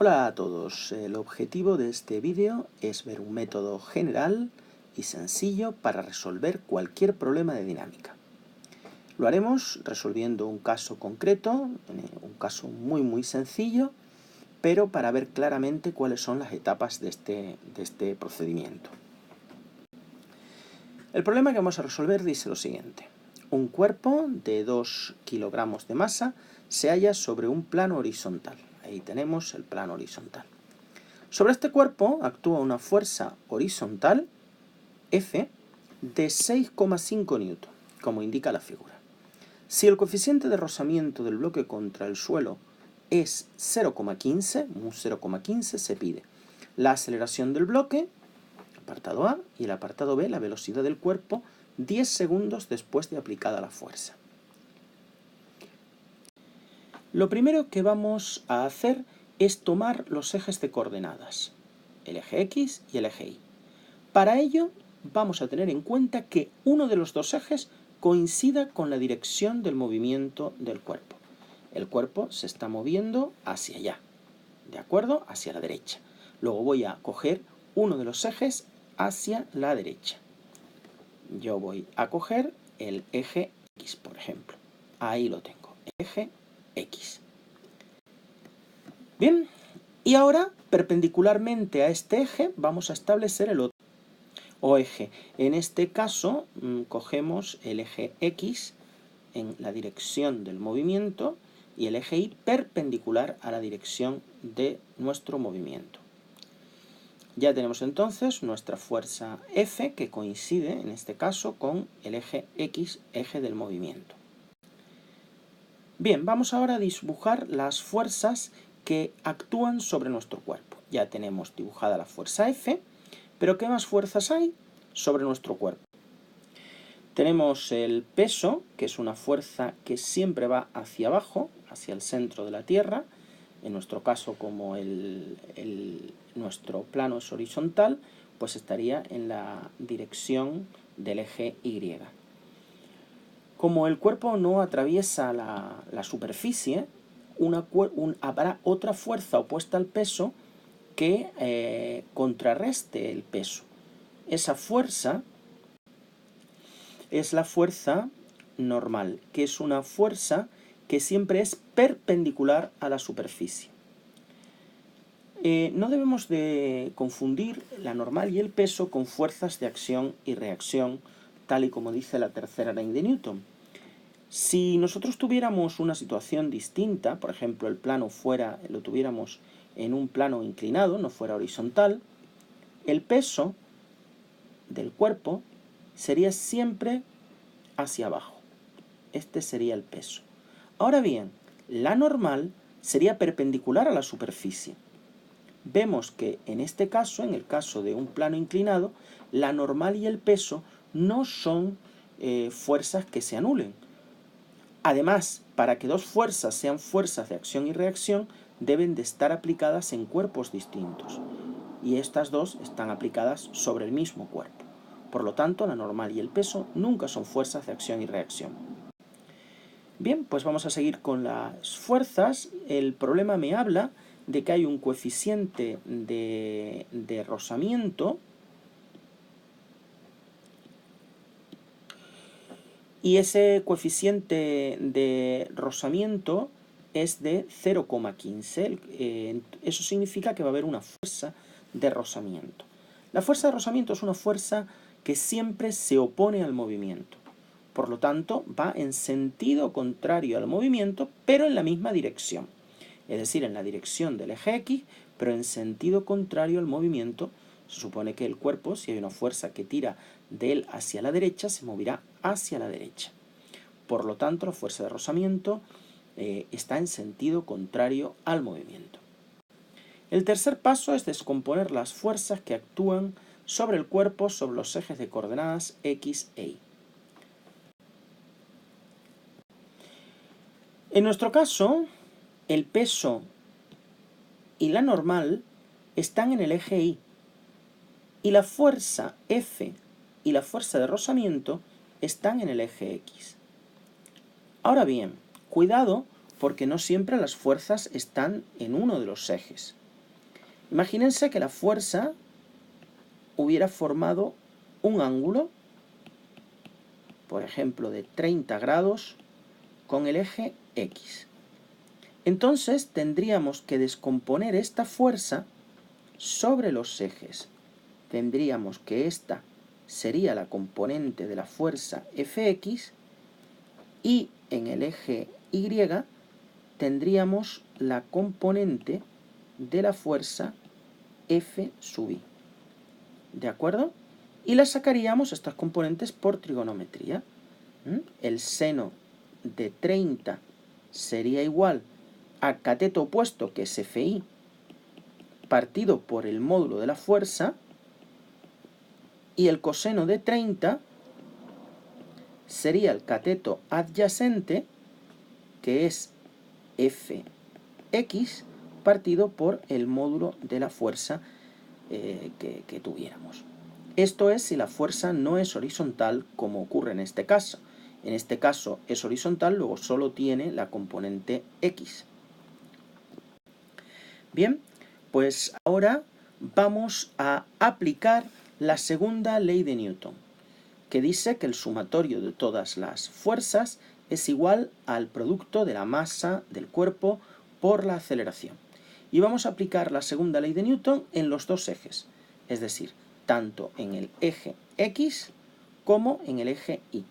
Hola a todos, el objetivo de este vídeo es ver un método general y sencillo para resolver cualquier problema de dinámica. Lo haremos resolviendo un caso concreto, un caso muy sencillo, pero para ver claramente cuáles son las etapas de este procedimiento. El problema que vamos a resolver dice lo siguiente. Un cuerpo de 2 kilogramos de masa se halla sobre un plano horizontal. Ahí tenemos el plano horizontal. Sobre este cuerpo actúa una fuerza horizontal, F, de 6,5 newton, como indica la figura. Si el coeficiente de rozamiento del bloque contra el suelo es 0,15, un 0,15 se pide la aceleración del bloque, apartado A, y el apartado B, la velocidad del cuerpo, 10 segundos después de aplicada la fuerza. Lo primero que vamos a hacer es tomar los ejes de coordenadas, el eje X y el eje Y. Para ello vamos a tener en cuenta que uno de los dos ejes coincida con la dirección del movimiento del cuerpo. El cuerpo se está moviendo hacia allá, ¿de acuerdo? Hacia la derecha. Luego voy a coger uno de los ejes hacia la derecha. Yo voy a coger el eje X, por ejemplo. Ahí lo tengo, eje X. Bien, y ahora, perpendicularmente a este eje, vamos a establecer el otro o eje. En este caso, cogemos el eje X en la dirección del movimiento y el eje Y perpendicular a la dirección de nuestro movimiento. Ya tenemos entonces nuestra fuerza F, que coincide en este caso con el eje X, eje del movimiento. Bien, vamos ahora a dibujar las fuerzas que actúan sobre nuestro cuerpo. Ya tenemos dibujada la fuerza F, pero ¿qué más fuerzas hay sobre nuestro cuerpo? Tenemos el peso, que es una fuerza que siempre va hacia abajo, hacia el centro de la Tierra. En nuestro caso, como nuestro plano es horizontal, pues estaría en la dirección del eje Y. Como el cuerpo no atraviesa la superficie, habrá otra fuerza opuesta al peso que contrarreste el peso. Esa fuerza es la fuerza normal, que es una fuerza que siempre es perpendicular a la superficie. No debemos de confundir la normal y el peso con fuerzas de acción y reacción, tal y como dice la tercera ley de Newton. Si nosotros tuviéramos una situación distinta, por ejemplo, el plano lo tuviéramos en un plano inclinado, no fuera horizontal, el peso del cuerpo sería siempre hacia abajo. Este sería el peso. Ahora bien, la normal sería perpendicular a la superficie. Vemos que en este caso, en el caso de un plano inclinado, la normal y el peso no son fuerzas que se anulen. Además, para que dos fuerzas sean fuerzas de acción y reacción, deben de estar aplicadas en cuerpos distintos. Y estas dos están aplicadas sobre el mismo cuerpo. Por lo tanto, la normal y el peso nunca son fuerzas de acción y reacción. Bien, pues vamos a seguir con las fuerzas. El problema me habla de que hay un coeficiente de rozamiento y ese coeficiente de rozamiento es de 0,15. Eso significa que va a haber una fuerza de rozamiento. La fuerza de rozamiento es una fuerza que siempre se opone al movimiento. Por lo tanto, va en sentido contrario al movimiento, pero en la misma dirección. Es decir, en la dirección del eje X, pero en sentido contrario al movimiento. Se supone que el cuerpo, si hay una fuerza que tira de él hacia la derecha, se moverá hacia la derecha. Por lo tanto, la fuerza de rozamiento está en sentido contrario al movimiento. El tercer paso es descomponer las fuerzas que actúan sobre el cuerpo sobre los ejes de coordenadas X e Y. En nuestro caso, el peso y la normal están en el eje Y, y la fuerza F y la fuerza de rozamiento están en el eje X. Ahora bien, cuidado porque no siempre las fuerzas están en uno de los ejes. Imagínense que la fuerza hubiera formado un ángulo, por ejemplo, de 30 grados con el eje X. Entonces tendríamos que descomponer esta fuerza sobre los ejes. Tendríamos que esta sería la componente de la fuerza Fx y en el eje Y tendríamos la componente de la fuerza F sub i. ¿De acuerdo? Y las sacaríamos estas componentes por trigonometría. El seno de 30 sería igual al cateto opuesto, que es Fi, partido por el módulo de la fuerza, y el coseno de 30 sería el cateto adyacente, que es Fx, partido por el módulo de la fuerza que tuviéramos. Esto es si la fuerza no es horizontal, como ocurre en este caso. En este caso es horizontal, luego solo tiene la componente X. Bien, pues ahora vamos a aplicar la segunda ley de Newton, que dice que el sumatorio de todas las fuerzas es igual al producto de la masa del cuerpo por la aceleración. Y vamos a aplicar la segunda ley de Newton en los dos ejes, es decir, tanto en el eje X como en el eje Y.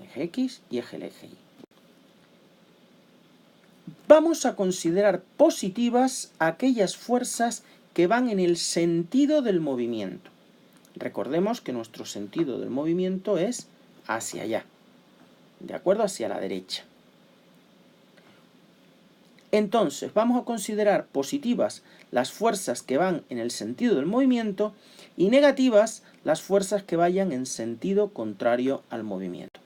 Eje X y el eje Y. Vamos a considerar positivas aquellas fuerzas que van en el sentido del movimiento. Recordemos que nuestro sentido del movimiento es hacia allá, ¿de acuerdo? Hacia la derecha. Entonces, vamos a considerar positivas las fuerzas que van en el sentido del movimiento y negativas las fuerzas que vayan en sentido contrario al movimiento.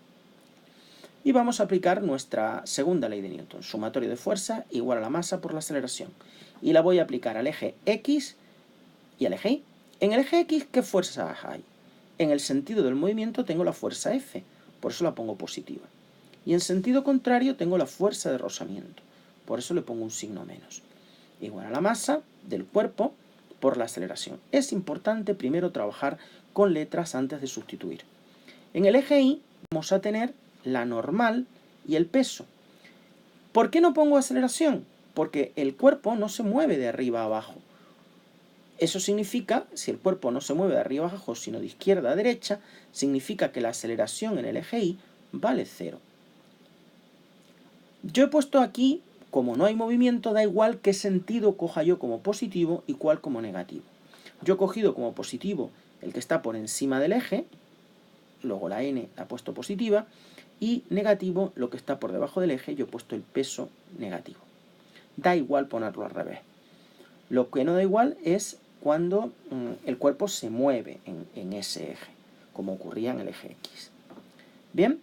Y vamos a aplicar nuestra segunda ley de Newton, sumatorio de fuerza igual a la masa por la aceleración. Y la voy a aplicar al eje X y al eje Y. En el eje X, ¿qué fuerzas hay? En el sentido del movimiento tengo la fuerza F, por eso la pongo positiva. Y en sentido contrario tengo la fuerza de rozamiento, por eso le pongo un signo menos. Igual a la masa del cuerpo por la aceleración. Es importante primero trabajar con letras antes de sustituir. En el eje Y vamos a tener la normal y el peso. ¿Por qué no pongo aceleración? Porque el cuerpo no se mueve de arriba a abajo. Eso significa, si el cuerpo no se mueve de arriba a abajo, sino de izquierda a derecha, significa que la aceleración en el eje Y vale 0. Yo he puesto aquí, como no hay movimiento, da igual qué sentido coja yo como positivo y cuál como negativo. Yo he cogido como positivo el que está por encima del eje, luego la n la he puesto positiva, y negativo lo que está por debajo del eje, yo he puesto el peso negativo. Da igual ponerlo al revés. Lo que no da igual es cuando el cuerpo se mueve en ese eje, como ocurría en el eje X. Bien,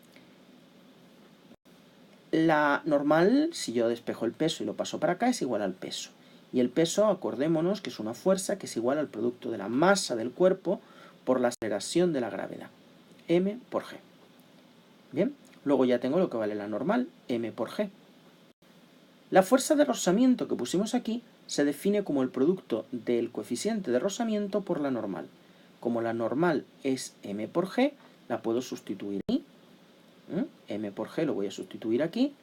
la normal, si yo despejo el peso y lo paso para acá, es igual al peso. Y el peso, acordémonos que es una fuerza que es igual al producto de la masa del cuerpo por la aceleración de la gravedad, m por g. Bien, luego ya tengo lo que vale la normal, m por g. La fuerza de rozamiento que pusimos aquí se define como el producto del coeficiente de rozamiento por la normal. Como la normal es m por g, la puedo sustituir aquí. M por g lo voy a sustituir aquí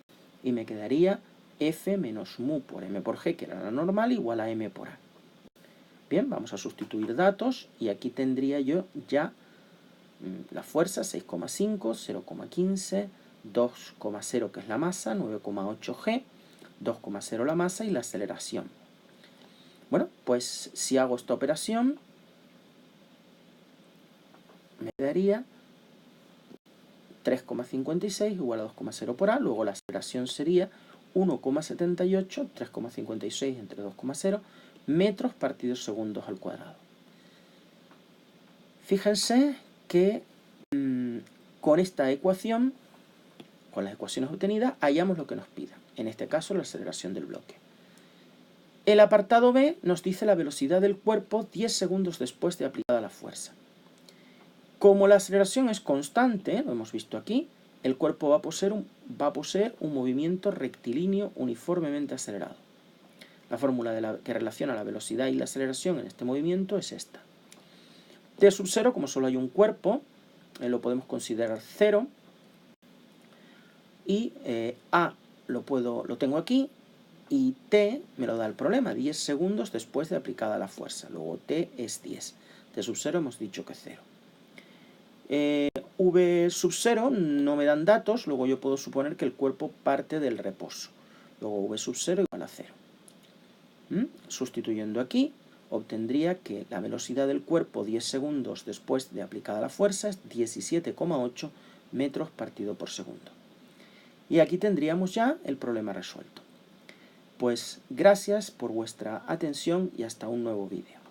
y me quedaría F menos mu por m por g, que era la normal, igual a m por a. Bien, vamos a sustituir datos y aquí tendría yo ya la fuerza 6,5, 0,15, 2,0 que es la masa, 9,8 g, 2,0 la masa y la aceleración. Bueno, pues si hago esta operación, me daría 3,56 igual a 2,0 por a, luego la aceleración sería 1,78, 3,56 entre 2,0, metros partidos segundos al cuadrado. Fíjense que con esta ecuación, con las ecuaciones obtenidas, hallamos lo que nos pida, en este caso la aceleración del bloque. El apartado B nos dice la velocidad del cuerpo 10 segundos después de aplicada la fuerza. Como la aceleración es constante, lo hemos visto aquí, el cuerpo va a poseer un movimiento rectilíneo uniformemente acelerado. La fórmula que relaciona la velocidad y la aceleración en este movimiento es esta. T sub 0, como solo hay un cuerpo, lo podemos considerar 0. Y A lo tengo aquí, y T me lo da el problema, 10 segundos después de aplicada la fuerza. Luego T es 10. T sub 0 hemos dicho que 0. V sub 0 no me dan datos, luego yo puedo suponer que el cuerpo parte del reposo. Luego V sub 0 igual a 0. Sustituyendo aquí, obtendría que la velocidad del cuerpo 10 segundos después de aplicada la fuerza es 17,8 metros partido por segundo. Y aquí tendríamos ya el problema resuelto. Pues gracias por vuestra atención y hasta un nuevo vídeo.